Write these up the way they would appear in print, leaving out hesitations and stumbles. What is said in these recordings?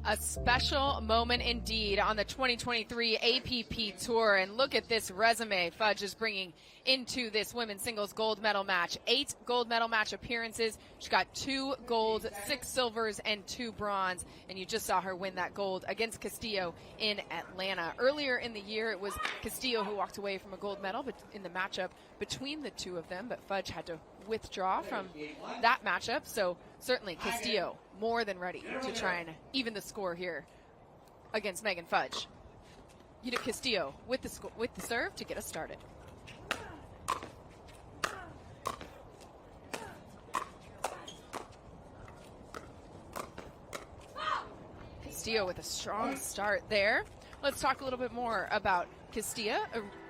A special moment indeed on the 2023 APP Tour. And look at this resume Fudge is bringing into this women's singles gold medal match. 8 gold medal match appearances. She got 2 golds, 6 silvers, and 2 bronze. And you just saw her win that gold against Castillo in Atlanta. Earlier in the year, it was Castillo who walked away from a gold medal in the matchup between the two of them. But Fudge had to withdraw from that matchup. So certainly Castillo more than ready to try and even the score here against Megan Fudge. Judit Castillo with the serve to get us started. Castillo with a strong start there. Let's talk a little bit more about Castillo.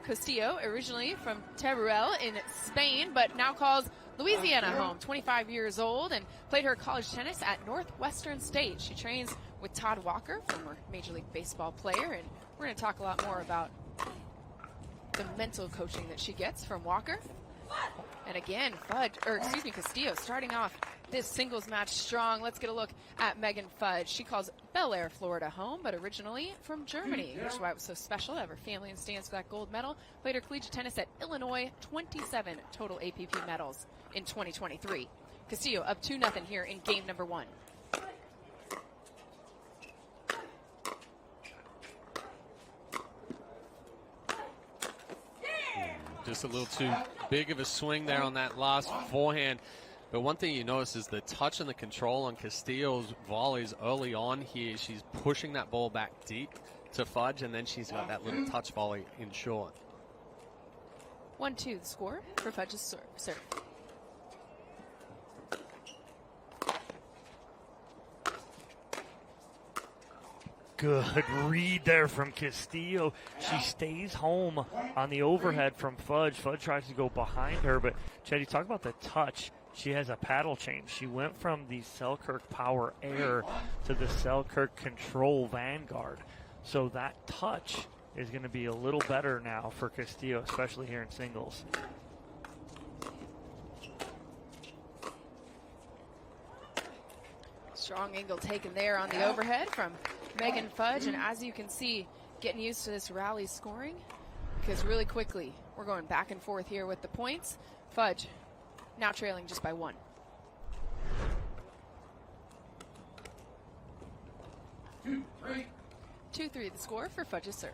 Castillo, originally from Teruel in Spain, but now calls Louisiana home, 25 years old, and played her college tennis at Northwestern State. She trains with Todd Walker, former Major League Baseball player, and we're going to talk a lot more about the mental coaching that she gets from Walker. And again, Castillo starting off this singles match strong. Let's get a look at Megan Fudge. She calls Bel Air, Florida home, but originally from Germany, which is why it was so special to have her family in stands for that gold medal. Played her collegiate tennis at Illinois, 27 total APP medals in 2023. Castillo up 2-0 here in game number 1. Just a little too big of a swing there on that last forehand. But one thing you notice is the touch and the control on Castillo's volleys early on here. She's pushing that ball back deep to Fudge, and then she's got that little touch volley in short. 1-2 the score for Fudge's serve. Good read there from Castillo. She stays home on the overhead from Fudge. Fudge tries to go behind her, but Chad, you talk about the touch. She has a paddle change. She went from the Selkirk Power Air to the Selkirk Control Vanguard. So that touch is going to be a little better now for Castillo, especially here in singles. Strong angle taken there on the overhead from Megan Fudge, and as you can see, getting used to this rally scoring, because really quickly we're going back and forth here with the points. Fudge now trailing just by 1. 2-3 the score for Fudge's serve.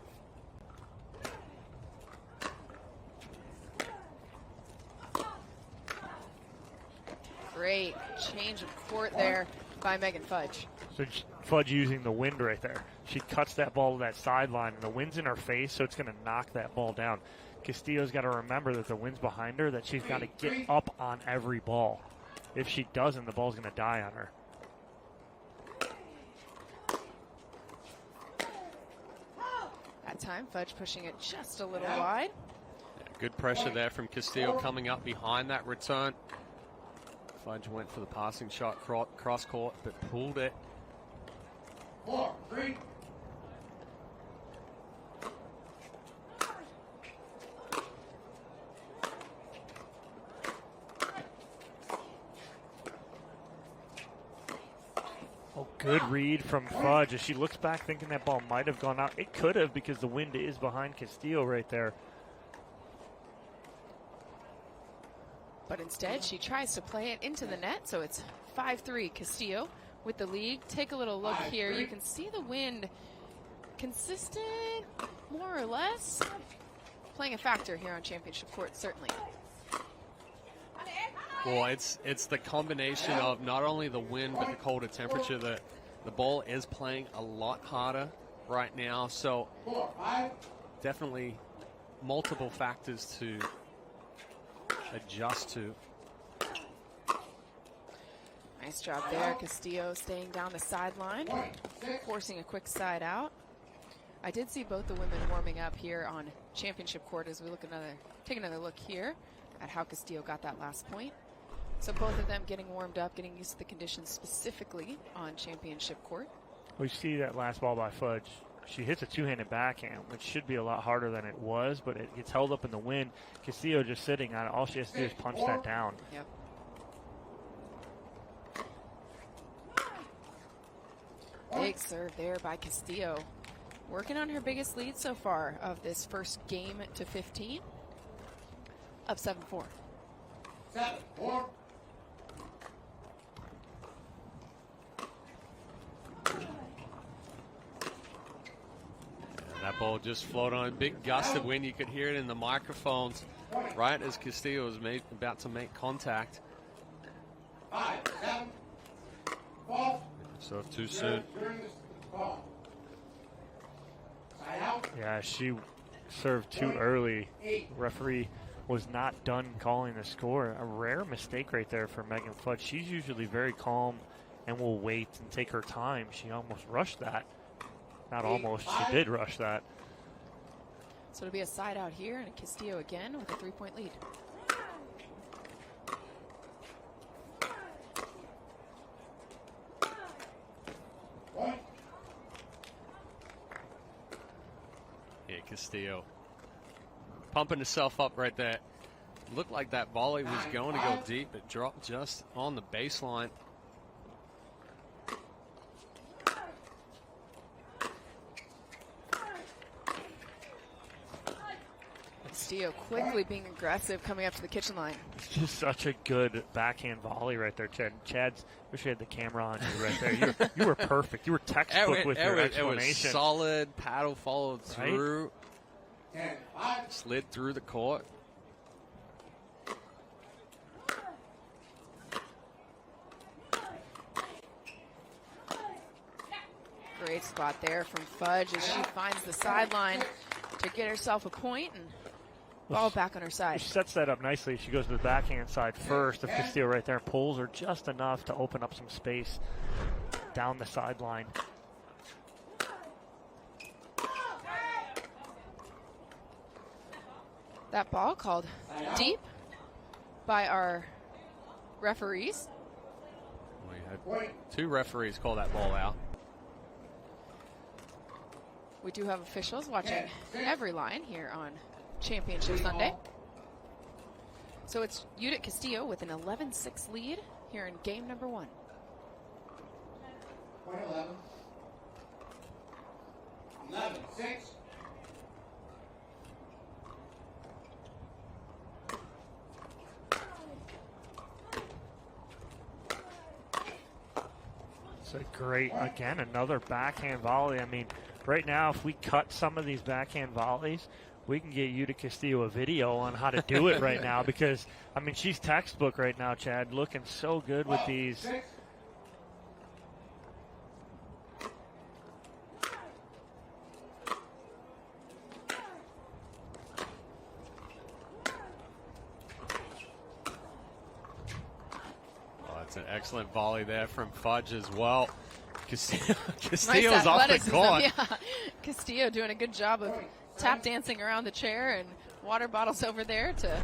Great change of court there by Megan Fudge. So Fudge using the wind right there. She cuts that ball to that sideline, and the wind's in her face, so it's going to knock that ball down. Castillo's got to remember that the wind's behind her, that she's got to get up on every ball. If she doesn't, the ball's going to die on her. That time, Fudge pushing it just a little wide. Yeah, good pressure there from Castillo coming up behind that return. Fudge went for the passing shot cross court, but pulled it. 4-3. Oh, good read from Fudge. As she looks back thinking that ball might have gone out. It could have, because the wind is behind Castillo right there. But instead, she tries to play it into the net, so it's 5-3 Castillo with the lead. Take a little look here. You can see the wind consistent, more or less, playing a factor here on championship court, certainly. Well, it's the combination of not only the wind but the colder temperature. The ball is playing a lot harder right now, so definitely multiple factors to adjust to. Nice job there. Castillo staying down the sideline, forcing a quick side out. I did see both the women warming up here on championship court as we take another look here at how Castillo got that last point. So both of them getting warmed up, getting used to the conditions specifically on championship court. We see that last ball by Fudge. She hits a two-handed backhand, which should be a lot harder than it was, but it gets held up in the wind. Castillo just sitting on it. All she has to do is punch that down. Yep. Big serve there by Castillo. Working on her biggest lead so far of this first game to 15. Up 7-4. 7-4. That ball just floated on a big gust of wind. You could hear it in the microphones right as Castillo was about to make contact. 5-7. Ball. So too soon. Yeah, she served too early. Referee was not done calling the score. A rare mistake right there for Megan Fudge. She's usually very calm and will wait and take her time. She almost rushed that. Not almost, she did rush that. So it'll be a side out here, and Castillo again with a 3-point lead. Yeah, Castillo pumping herself up right there. Looked like that volley was going to go deep. It dropped just on the baseline. Castillo quickly being aggressive coming up to the kitchen line. It's just such a good backhand volley right there, Chad. Chad's, wish we had the camera on you right there. You were perfect. You were textbook with your explanation. It was solid. Paddle followed through. Right? Slid through the court. Great spot there from Fudge as she finds the sideline to get herself a point and ball back on her side. She sets that up nicely. She goes to the backhand side first of Castillo right there, pulls her just enough to open up some space down the sideline. That ball called deep by our referees. We had 2 referees call that ball out. We do have officials watching every line here on Championship Sunday. So it's Judit Castillo with an 11-6 lead here in game number 1. 11. 11-6. It's a great, again, another backhand volley. I mean, right now, if we cut some of these backhand volleys, we can get Judit Castillo a video on how to do it right now because, I mean, she's textbook right now, Chad, looking so good with these. An excellent volley there from Fudge as well. Castillo's nice off the court. Yeah. Castillo doing a good job of tap dancing around the chair and water bottles over there to.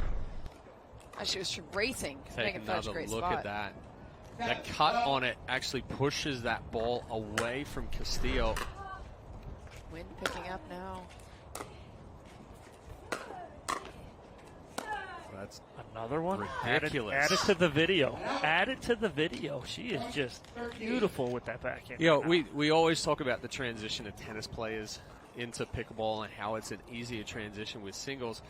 She was racing. Take Fudge, another great look spot. at that. That cut on it actually pushes that ball away from Castillo. Wind picking up now. That's another one. Ridiculous. Add it to the video. Add it to the video. She is just beautiful with that backhand. You know, we always talk about the transition of tennis players into pickleball and how it's an easier transition with singles.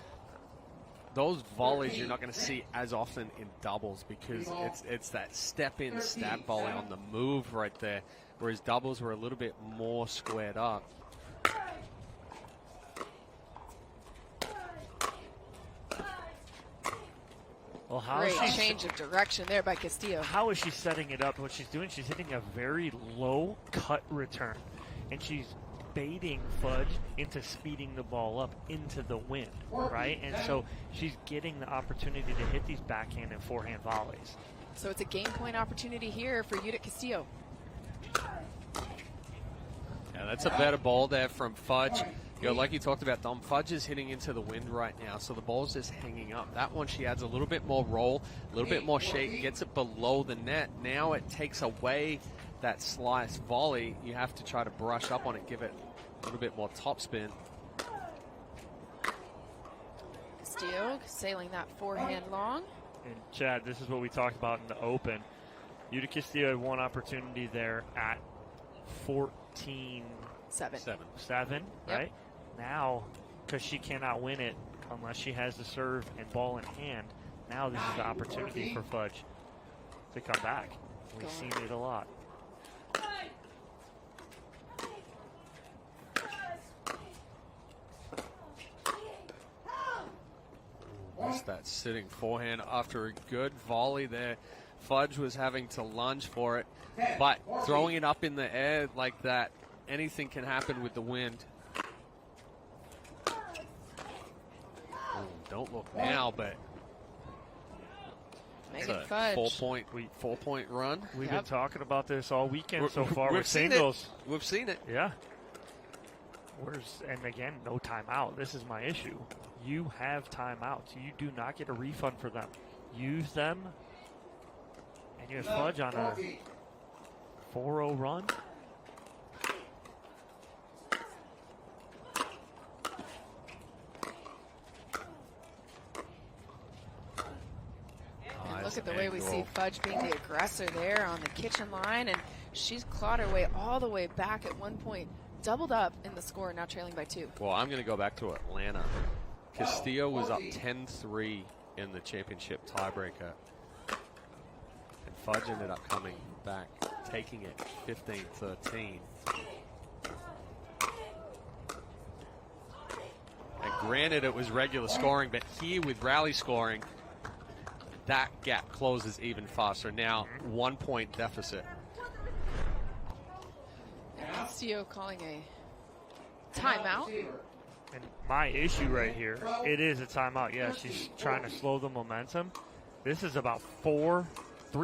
Those volleys you're not going to see as often in doubles because it's that step in, stab volley on the move right there, whereas doubles were a little bit more squared up. Well, how Great is she change of direction there by Castillo. How is she setting it up? What she's doing, she's hitting a very low cut return, and she's baiting Fudge into speeding the ball up into the wind, right? And so she's getting the opportunity to hit these backhand and forehand volleys. So it's a game point opportunity here for Judit Castillo. Yeah, that's a better ball there from Fudge. You know, like you talked about, Dom, Fudge is hitting into the wind right now, so the ball's just hanging up. That one, she adds a little bit more roll, a little bit more shake, gets it below the net. Now it takes away that slice volley. You have to try to brush up on it, give it a little bit more topspin. Castillo sailing that forehand long. And Chad, this is what we talked about in the Open. Judit Castillo had one opportunity there at 14-7, 7. right? Now, because she cannot win it unless she has the serve and ball in hand, now this is the opportunity for Fudge to come back. We've seen it a lot. Missed that sitting forehand after a good volley there. Fudge was having to lunge for it, but throwing it up in the air like that, anything can happen with the wind. Don't look now, but Megan Fudge. 4-point run. We've been talking about this all weekend so far We've with seen singles. it. We've seen it. Yeah. And again, no timeout. This is my issue. You have timeouts. You do not get a refund for them. Use them. And you have Fudge on a 4-0 run. And look at the way we see Fudge being the aggressor there on the kitchen line, and she's clawed her way all the way back at one point, doubled up in the score, now trailing by 2. Well, I'm going to go back to Atlanta. Castillo was up 10-3 in the championship tiebreaker. And Fudge ended up coming back, taking it 15-13. And granted, it was regular scoring, but here with rally scoring, that gap closes even faster. Now, 1-point deficit. And Castillo calling a timeout. And my issue right here, it is a timeout. Yeah, she's trying to slow the momentum. This is about 3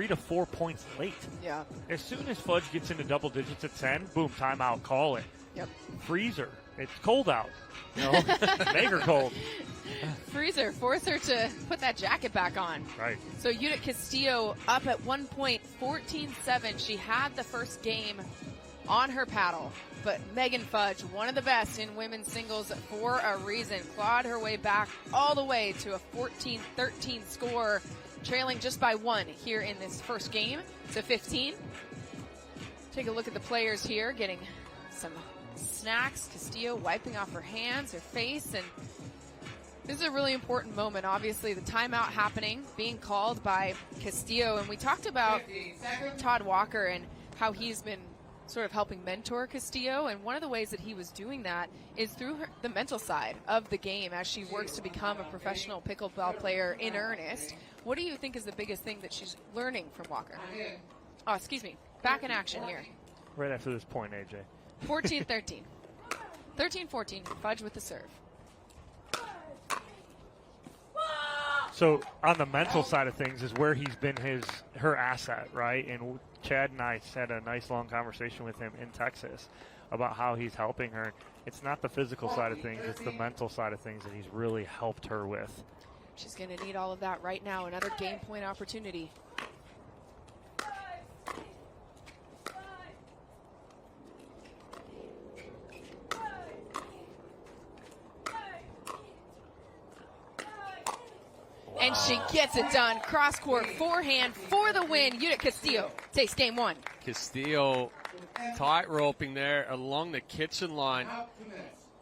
to 4 points late. Yeah. As soon as Fudge gets into double digits at 10, boom, timeout, call it. Yep. Freezer. It's cold out. You know, make her cold. Freezer, force her to put that jacket back on. Right. So Judit Castillo up at 1 point, 14-7. She had the first game on her paddle, but Megan Fudge, one of the best in women's singles for a reason, clawed her way back all the way to a 14-13 score, trailing just by 1 here in this first game to 15. Take a look at the players here, getting some snacks. Castillo wiping off her hands, her face, and this is a really important moment. Obviously, the timeout happening, being called by Castillo, and we talked about Todd Walker and how he's been sort of helping mentor Castillo, and one of the ways that he was doing that is through the mental side of the game as she works to become a professional pickleball player in earnest. What do you think is the biggest thing that she's learning from Walker? Oh, excuse me. Back in action here. Right after this point, AJ. 14-13. 13-14, Fudge with the serve. So on the mental side of things is where he's been her asset, right? And Chad and I had a nice long conversation with him in Texas about how he's helping her. It's not the physical side of things, it's the mental side of things that he's really helped her with. She's going to need all of that right now. Another game point opportunity. And she gets it done. Cross-court forehand for the win. Judit Castillo takes game 1. Castillo tight roping there along the kitchen line.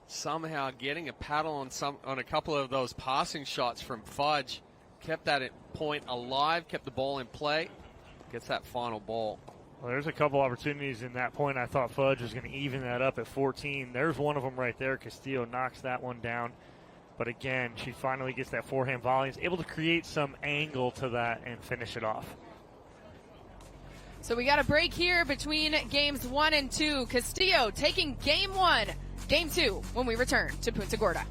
Somehow getting a paddle on a couple of those passing shots from Fudge. Kept that point alive, kept the ball in play. Gets that final ball. Well, there's a couple opportunities in that point. I thought Fudge was going to even that up at 14. There's one of them right there. Castillo knocks that one down. But again, she finally gets that forehand volley, is able to create some angle to that and finish it off. So we got a break here between games 1 and 2. Castillo taking game 1, game 2 when we return to Punta Gorda.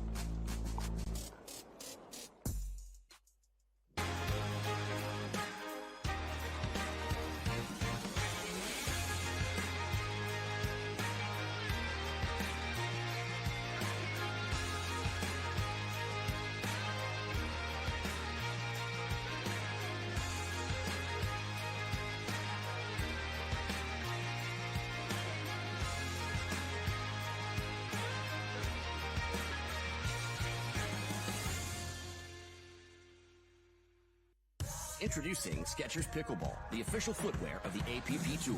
Introducing Skechers Pickleball, the official footwear of the APP Tour.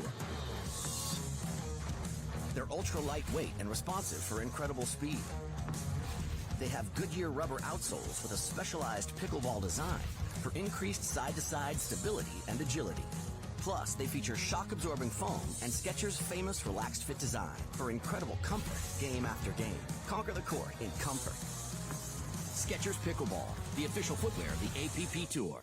They're ultra lightweight and responsive for incredible speed. They have Goodyear rubber outsoles with a specialized pickleball design for increased side-to-side stability and agility. Plus, they feature shock-absorbing foam and Skechers' famous relaxed fit design for incredible comfort game after game. Conquer the court in comfort. Skechers Pickleball, the official footwear of the APP Tour.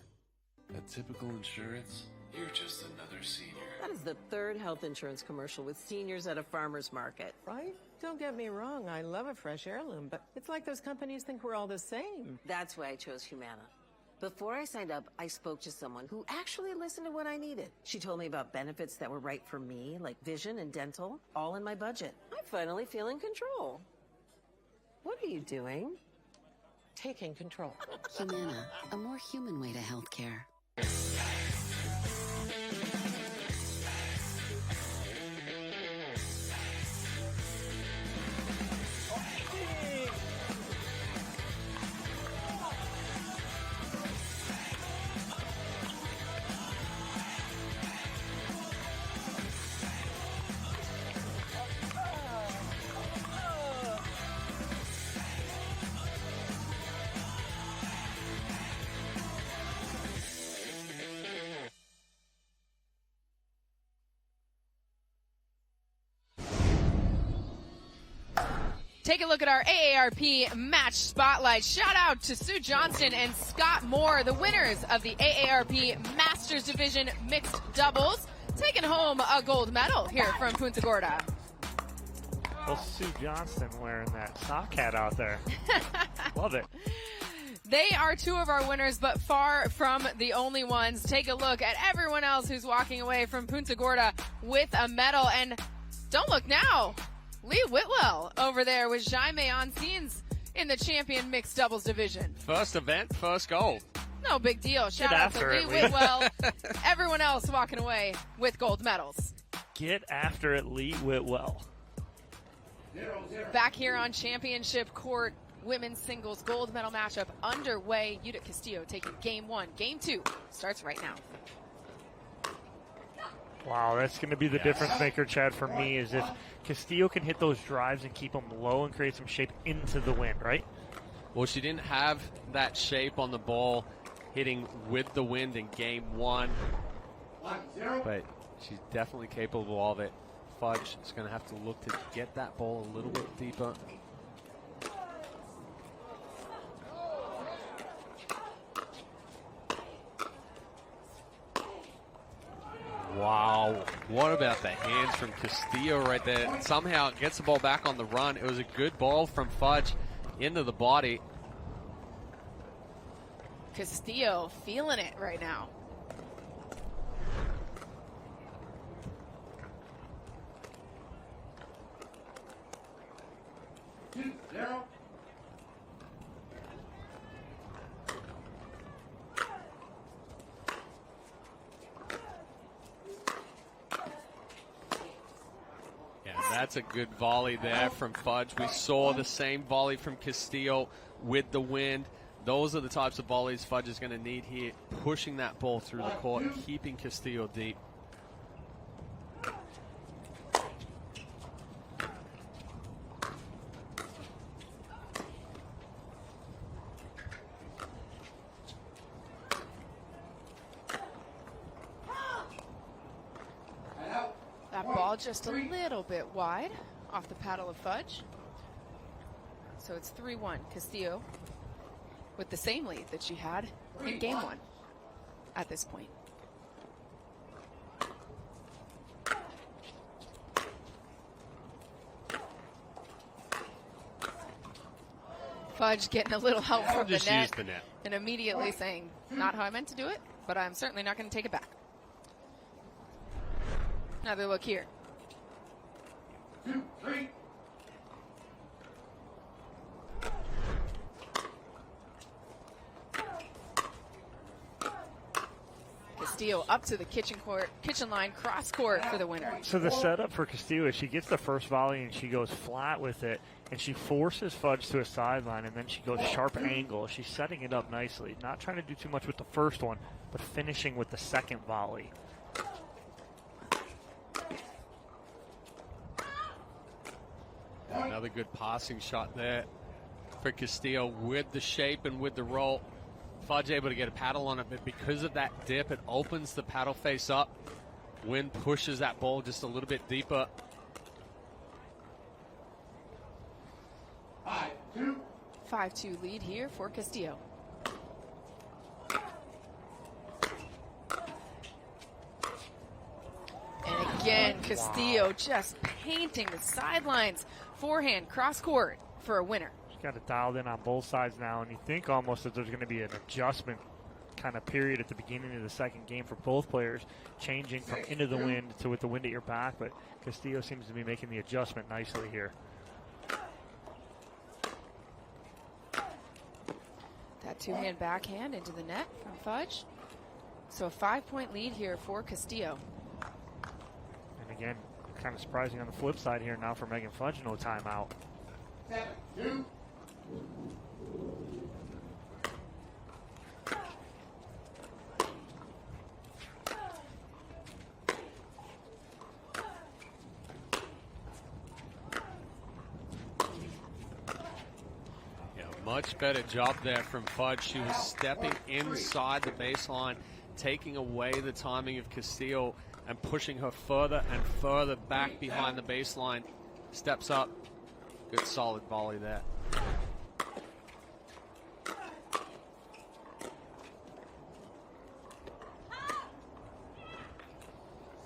A typical insurance? You're just another senior. That is the third health insurance commercial with seniors at a farmer's market. Right? Don't get me wrong, I love a fresh heirloom, but it's like those companies think we're all the same. That's why I chose Humana. Before I signed up, I spoke to someone who actually listened to what I needed. She told me about benefits that were right for me, like vision and dental, all in my budget. I finally feel in control. What are you doing? Taking control. Humana, a more human way to healthcare. Take a look at our AARP match spotlight. Shout out to Sue Johnston and Scott Moore, the winners of the AARP Masters Division Mixed Doubles, taking home a gold medal here from Punta Gorda. Well, Sue Johnston wearing that sock hat out there. Love it. They are two of our winners, but far from the only ones. Take a look at everyone else who's walking away from Punta Gorda with a medal. And don't look now. Lee Whitwell over there with Jaime on scenes in the champion mixed doubles division. First event, first goal. No big deal. Shout out to Lee Whitwell. Everyone else walking away with gold medals. Get after it, Lee Whitwell. 0-0. Back here on championship court, women's singles gold medal matchup underway. Judit Castillo taking game one. Game two starts right now. Wow, that's going to be the difference maker, Chad, for me, is if Castillo can hit those drives and keep them low and create some shape into the wind, right? Well, she didn't have that shape on the ball hitting with the wind in game one, 1-0. but she's definitely capable of it. Fudge is going to have to look to get that ball a little bit deeper. Wow, what about the hands from Castillo right there? Somehow it gets the ball back on the run. It was a good ball from Fudge into the body. Castillo feeling it right now. Zero. That's a good volley there from Fudge. We saw the same volley from Castillo with the wind. Those are the types of volleys Fudge is going to need here, pushing that ball through the court, keeping Castillo deep. That ball just a little bit wide off the paddle of Fudge. So it's 3-1. Castillo with the same lead that she had in game one at this point. Fudge getting a little help from the net, and immediately saying, not how I meant to do it, but I'm certainly not going to take it back. Another look here. 2, 3. Castillo up to the kitchen line, cross court for the winner. So the setup for Castillo is she gets the first volley and she goes flat with it, and she forces Fudge to a sideline, and then she goes sharp angle. She's setting it up nicely, not trying to do too much with the first one, but finishing with the second volley. Another good passing shot there for Castillo with the shape and with the roll. Fudge able to get a paddle on it, but because of that dip, it opens the paddle face up. Wind pushes that ball just a little bit deeper. 5-2. 5-2 lead here for Castillo. And again, Castillo just painting the sidelines. Forehand, cross court for a winner. She's got it dialed in on both sides now, and you think almost that there's going to be an adjustment kind of period at the beginning of the second game for both players, changing from into the wind to with the wind at your back, but Castillo seems to be making the adjustment nicely here. That two-hand backhand into the net from Fudge. So a 5-point lead here for Castillo. And again, kind of surprising on the flip side here now for Megan Fudge, no timeout. 7-2. Much better job there from Fudge. She was stepping inside the baseline, taking away the timing of Castillo and pushing her further and further back behind the baseline. Steps up. Good solid volley there.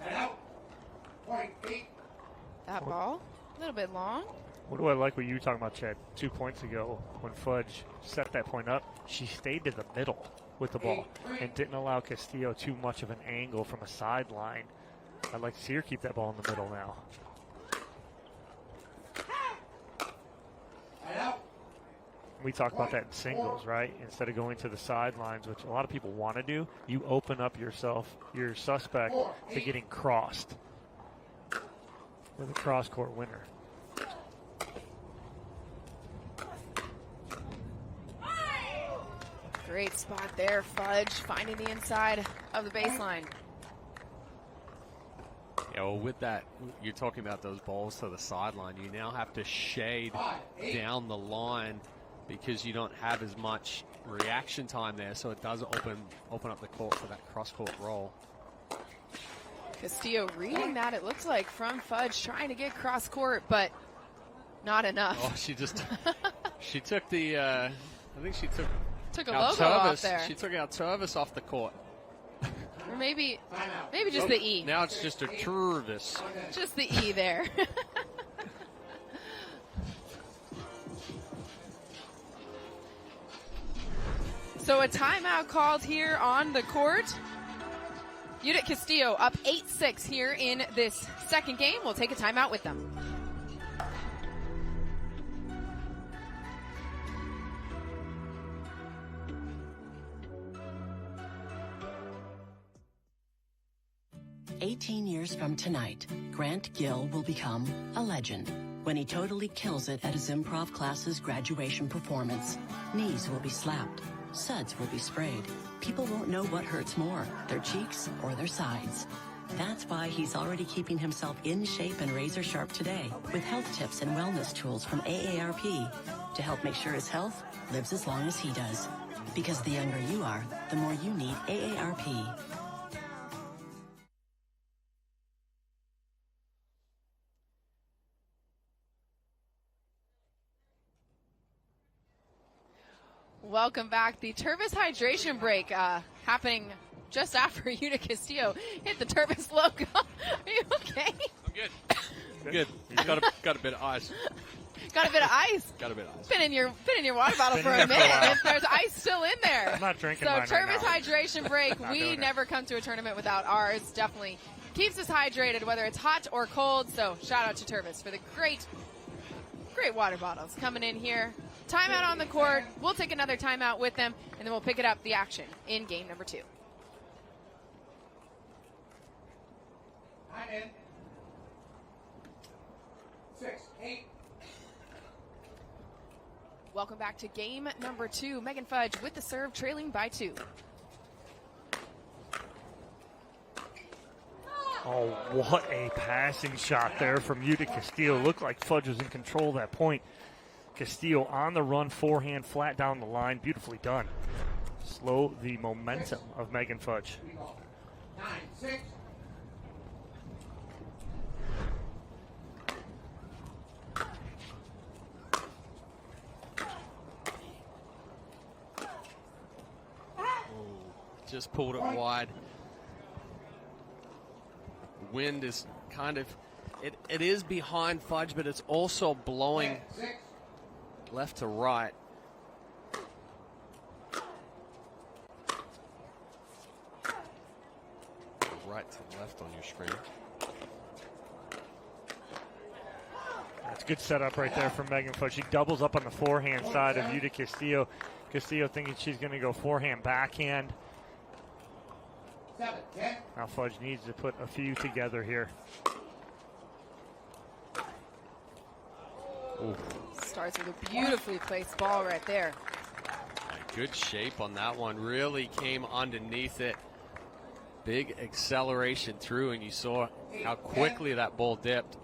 Set out. Point 8. That ball, a little bit long. What do I like what you were talking about, Chad, 2 points ago when Fudge set that point up? She stayed to the middle with the ball and didn't allow Castillo too much of an angle from a sideline. I'd like to see her keep that ball in the middle now. Set out. We talk about that in singles, right? Instead of going to the sidelines, which a lot of people want to do, you open up yourself, your suspect, to getting crossed with a cross-court winner. Great spot there, Fudge finding the inside of the baseline. Yeah, well, with that, you're talking about those balls to the sideline. You now have to shade down the line because you don't have as much reaction time there, so it does open up the court for that cross-court roll. Castillo reading that, it looks like, from Fudge, trying to get cross-court, but not enough. Oh, she just, she took the, I think she took a out logo off Tervis. there. She took out Tervis off the court. Or maybe just the E. Now it's just a Tervis. Just the E there. So a timeout called here on the court. Judit Castillo up 8-6 here in this second game. We'll take a timeout with them. "18 years from tonight, Grant Gill will become a legend when he totally kills it at his improv class's graduation performance. Knees will be slapped. Suds will be sprayed. People won't know what hurts more, their cheeks or their sides. That's why he's already keeping himself in shape and razor sharp today with health tips and wellness tools from AARP to help make sure his health lives as long as he does. Because the younger you are, the more you need AARP. Welcome back. The Tervis hydration break happening just after Judit Castillo hit the Tervis logo. Are you okay? I'm good. Good. Got a bit of ice. Got a bit of ice. Got a bit of ice. Been in your water bottle for a minute. If there's ice still in there. I'm not drinking so mine right Tervis now. hydration break. We never come to a tournament without ours. Definitely keeps us hydrated, whether it's hot or cold. So shout out to Tervis for the great water bottles coming in here. Timeout on the court. We'll take another timeout with them, and then we'll pick it up the action in game number 2. 9 in. 6, 8. Welcome back to game number 2. Megan Fudge with the serve, trailing by 2. Oh, what a passing shot there from Judit Castillo. Looked like Fudge was in control of that point. Castillo on the run, forehand, flat down the line. Beautifully done. Slow the momentum of Megan Fudge. 9-6. Just pulled it wide. Wind is kind of, it is behind Fudge, but it's also blowing left to right. Right to left on your screen. That's good setup right there from Megan Fudge. She doubles up on the forehand side of Judit Castillo. Castillo thinking she's going to go forehand, backhand. 7-10. Now Fudge needs to put a few together here. Ooh. Starts with a beautifully placed ball right there. Good shape on that one. Really came underneath it. Big acceleration through, and you saw how quickly that ball dipped.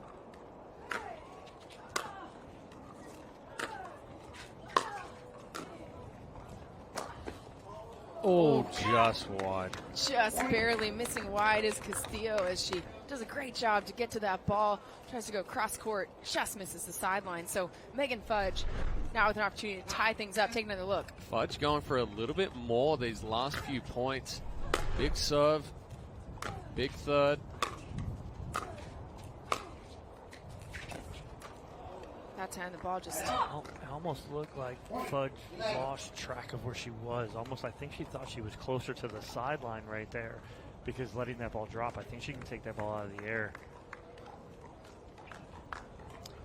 Oh, just wide. Just barely missing wide is Castillo as she does a great job to get to that ball. Tries to go cross court, just misses the sideline. So Megan Fudge now with an opportunity to tie things up. Take another look. Fudge going for a little bit more these last few points. Big serve, big third. That time the ball just... It almost looked like Fudge lost track of where she was. Almost, I think she thought she was closer to the sideline right there because letting that ball drop, I think she can take that ball out of the air.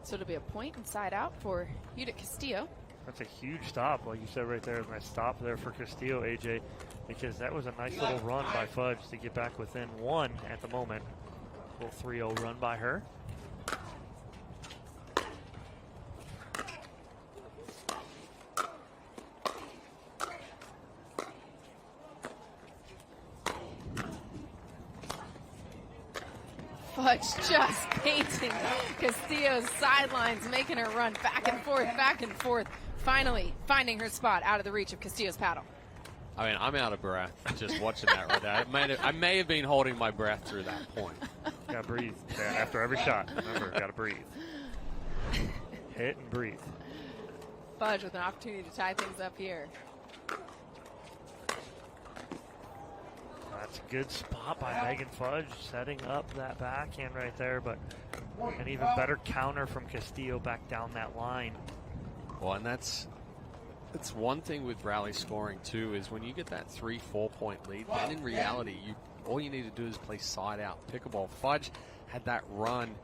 So it'll be a point inside out for Judit Castillo. That's a huge stop, like you said right there. Nice stop there for Castillo, AJ, because that was a nice little run by Fudge to get back within one at the moment. A little 3-0 run by her. Fudge just painting Castillo's sidelines, making her run back and forth, finally finding her spot out of the reach of Castillo's paddle. I mean, I'm out of breath just watching that right there. I may have been holding my breath through that point. Gotta breathe, Dan, after every shot. Remember, gotta breathe. Hit and breathe. Fudge with an opportunity to tie things up here. That's a good spot by Megan Fudge, setting up that backhand right there, but an even better counter from Castillo back down that line. Well, and that's one thing with rally scoring too, is when you get that 3-4 point lead, then in reality, all you need to do is play side out pickleball. Fudge had that run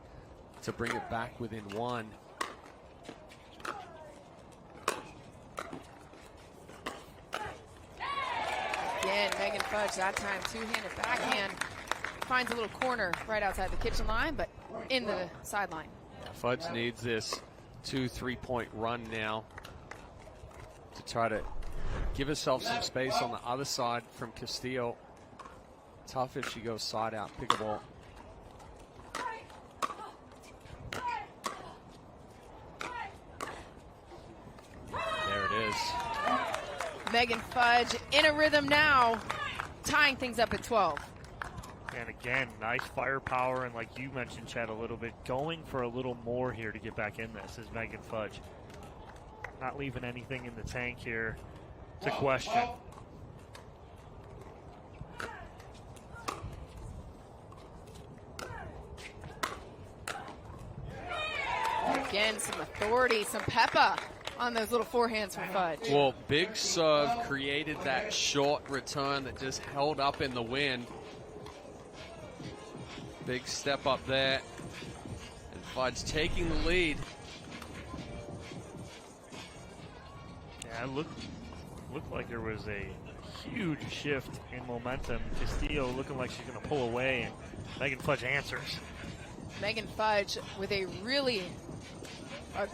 to bring it back within one. Again, Megan Fudge, that time two-handed backhand. Finds a little corner right outside the kitchen line, but in the sideline. Fudge needs this 2-3 point run now to try to give herself some space on the other side from Castillo. Tough if she goes side out pickleball. There it is. Megan Fudge in a rhythm now, tying things up at 12. And again, nice firepower, and like you mentioned, Chad, a little bit, going for a little more here to get back in this is Megan Fudge. Not leaving anything in the tank here to question. Again, some authority, some pepper on those little forehands from Fudge. Well, big serve created that short return that just held up in the wind. Big step up there. And Fudge taking the lead. Yeah, it looked like there was a huge shift in momentum. Castillo looking like she's going to pull away, and Megan Fudge answers. Megan Fudge with a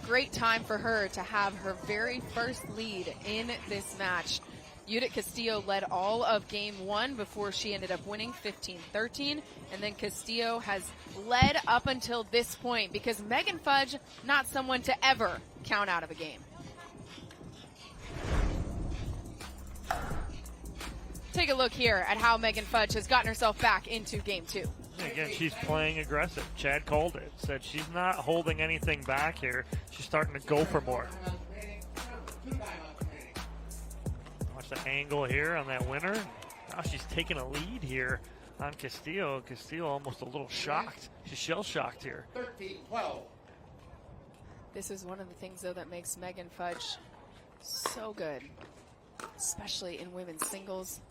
great time for her to have her very first lead in this match. Judit Castillo led all of game 1 before she ended up winning 15-13. And then Castillo has led up until this point because Megan Fudge, not someone to ever count out of a game. Take a look here at how Megan Fudge has gotten herself back into game 2. Again, she's playing aggressive. Chad called it, said she's not holding anything back here. She's starting to go for more. Watch the angle here on that winner. Now she's taking a lead here on Castillo. Castillo almost a little shocked. She's shell-shocked here. 13-12. This is one of the things, though, that makes Megan Fudge so good, especially in women's singles.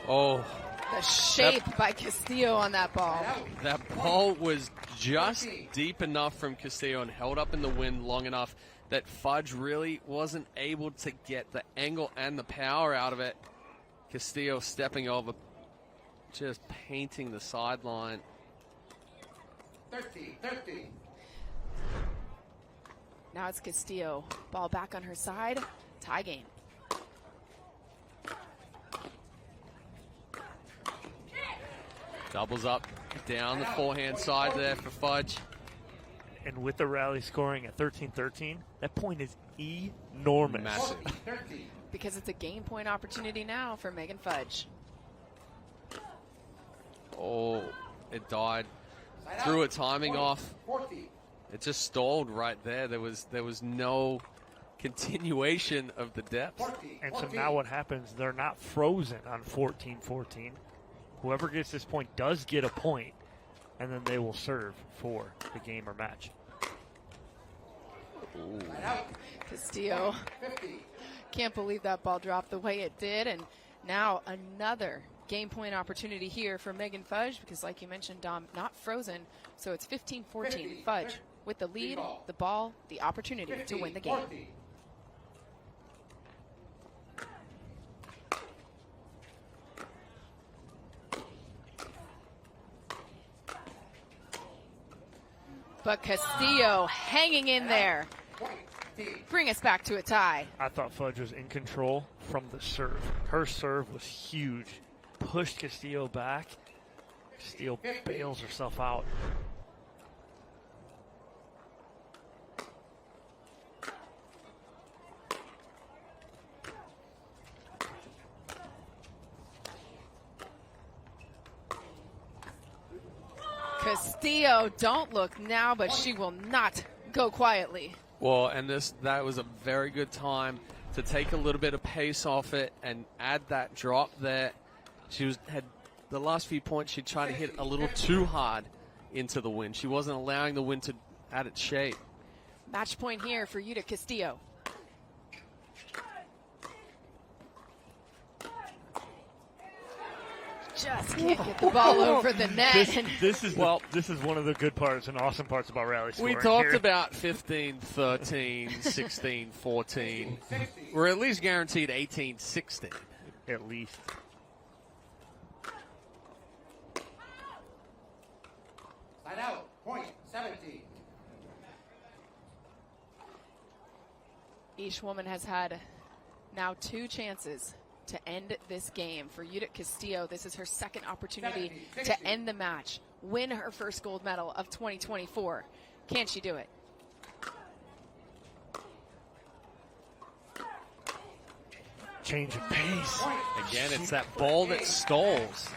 Oh, the shape by Castillo on that ball. That ball was just deep enough from Castillo and held up in the wind long enough that Fudge really wasn't able to get the angle and the power out of it. Castillo stepping over, just painting the sideline. 13-13. Now it's Castillo. Ball back on her side. Tie game. Doubles up down the forehand side there for Fudge. And with the rally scoring at 13-13, that point is enormous. Massive. Because it's a game point opportunity now for Megan Fudge. Oh, it died. Threw a timing off. It just stalled right there. There was no continuation of the depth. And so now what happens, they're not frozen on 14-14. Whoever gets this point does get a point, and then they will serve for the game or match. Ooh. Castillo. Can't believe that ball dropped the way it did. And now another game point opportunity here for Megan Fudge because, like you mentioned, Dom, not frozen. So it's 15-14. Fudge with the lead, the ball, the opportunity to win the game. But Castillo hanging in there. Bring us back to a tie. I thought Fudge was in control from the serve. Her serve was huge. Pushed Castillo back. Castillo bails herself out. Castillo, don't look now, but she will not go quietly. Well, and that was a very good time to take a little bit of pace off it and add that drop there. She had the last few points she tried to hit a little too hard into the wind. She wasn't allowing the wind to add its shape. Match point here for Judit Castillo. Just can't get the ball over the net. This is one of the good parts and awesome parts about rally scoring. We talked here. about 15-13, 16-14. We're at least guaranteed 18-16. At least. Side out. Point 17. Each woman has had now 2 chances to end this game. For Judit Castillo, this is her second opportunity to end the match, win her first gold medal of 2024. Can she do it? Change of pace. Again, it's that ball that stalls.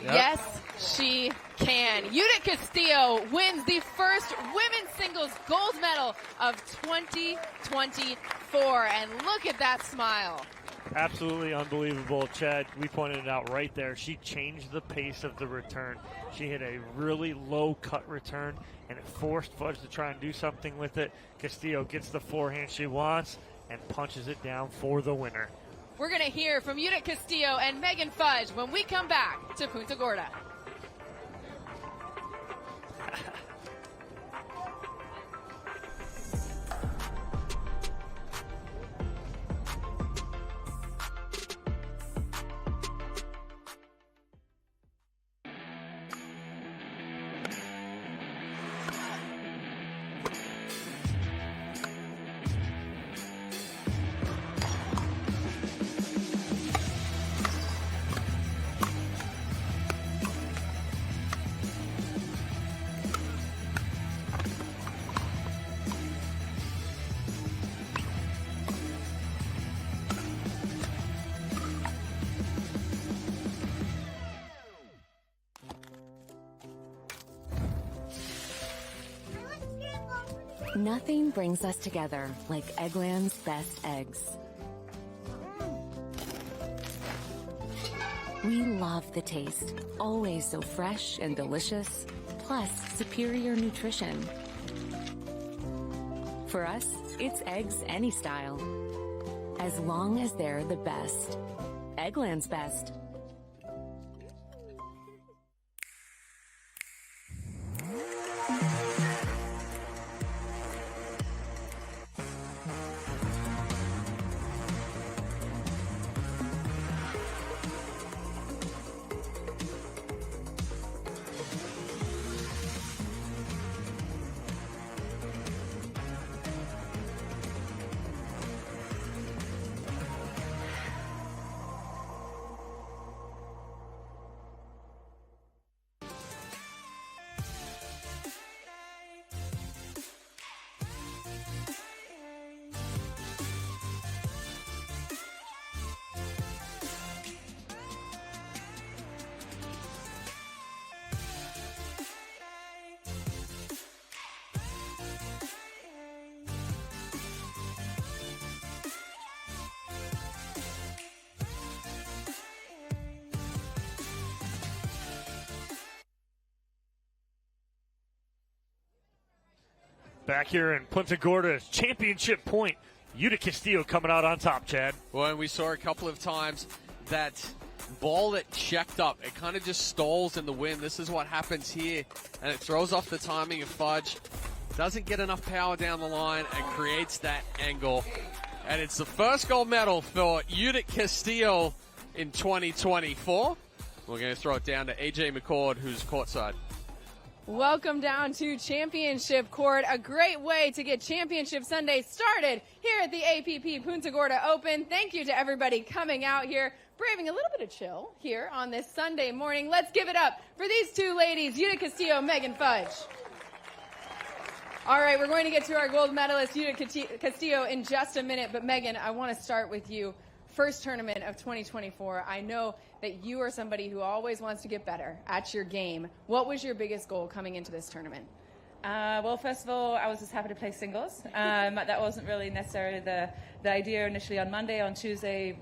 Yep. Yes, she can. Judit Castillo wins the first women's singles gold medal of 2024. And look at that smile. Absolutely unbelievable, Chad. We pointed it out right there. She changed the pace of the return. She hit a really low cut return, and it forced Fudge to try and do something with it. Castillo gets the forehand she wants and punches it down for the winner. We're going to hear from Judit Castillo and Megan Fudge when we come back to Punta Gorda. Nothing brings us together like Eggland's best eggs. We love the taste, always so fresh and delicious, plus superior nutrition. For us, it's eggs any style, as long as they're the best. Eggland's best. Back here in Punta Gorda's championship point, Judit Castillo coming out on top, Chad. Well, and we saw a couple of times that ball that checked up, it kind of just stalls in the wind. This is what happens here, and it throws off the timing of Fudge. Doesn't get enough power down the line and creates that angle. And it's the first gold medal for Judit Castillo in 2024. We're going to throw it down to AJ McCord, who's courtside. Welcome down to Championship Court. A great way to get Championship Sunday started here at the APP Punta Gorda Open. Thank you to everybody coming out here, braving a little bit of chill here on this Sunday morning. Let's give it up for these two ladies, Judit Castillo, Megan Fudge. All right, we're going to get to our gold medalist, Judit Castillo, in just a minute. But Megan, I want to start with you. First tournament of 2024. I know that you are somebody who always wants to get better at your game. What was your biggest goal coming into this tournament? Well, first of all, I was just happy to play singles. That wasn't really necessarily the idea initially on Monday. On Tuesday,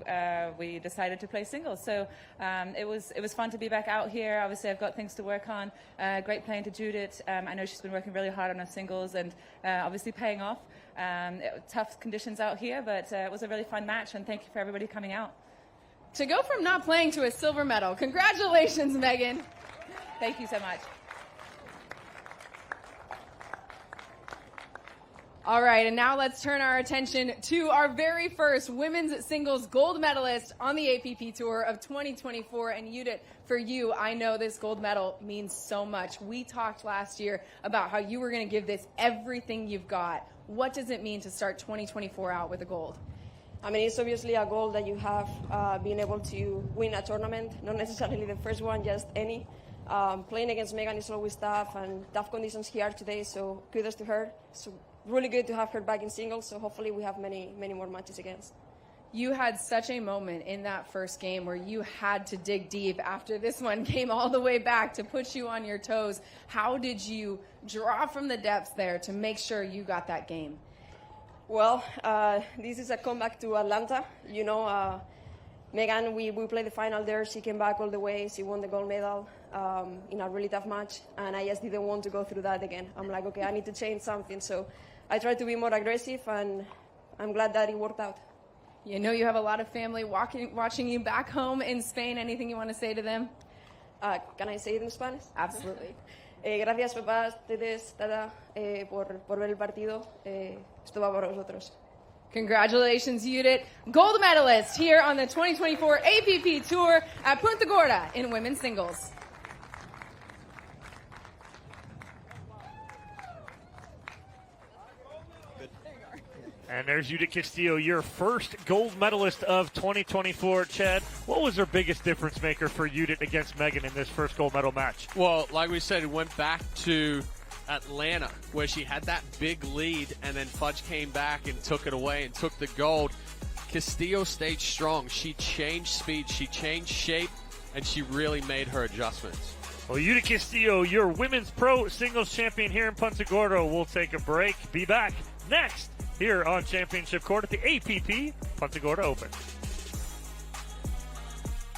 we decided to play singles. So it was fun to be back out here. Obviously, I've got things to work on. Great playing to Judit. I know she's been working really hard on her singles and obviously paying off. Tough conditions out here, but it was a really fun match, and thank you for everybody coming out. To go from not playing to a silver medal, congratulations, Megan. Thank you so much. All right, and now let's turn our attention to our very first women's singles gold medalist on the APP Tour of 2024. And Judit, for you, I know this gold medal means so much. We talked last year about how you were going to give this everything you've got. What does it mean to start 2024 out with a gold? I mean, it's obviously a goal that you have being able to win a tournament, not necessarily the first one, just any. Playing against Megan is always tough, and tough conditions here today, so kudos to her. So really good to have her back in singles, so hopefully we have many more matches against. You had such a moment in that first game where you had to dig deep after this one came all the way back to put you on your toes. How did you draw from the depths there to make sure you got that game? Well, this is a comeback to Atlanta. You know, Megan, we played the final there. She came back all the way. She won the gold medal in a really tough match, and I just didn't want to go through that again. I'm like, okay, I need to change something. So I tried to be more aggressive, and I'm glad that it worked out. You know you have a lot of family watching you back home in Spain. Anything you want to say to them? Can I say it in Spanish? Absolutely. Gracias, papás, tetes, tata, por ver el partido. Esto va para vosotros. Congratulations, Judit. Gold medalist here on the 2024 APP Tour at Punta Gorda in women's singles. And there's Judit Castillo, your first gold medalist of 2024. Chad, what was her biggest difference maker for Judit against Megan in this first gold medal match? Well, like we said, it went back to Atlanta, where she had that big lead, and then Fudge came back and took it away and took the gold. Castillo stayed strong. She changed speed, she changed shape, and she really made her adjustments. Well, Judit Castillo, your women's pro singles champion here in Punta Gorda. We'll take a break. Be back next here on Championship Court at the APP Punta Gorda Open.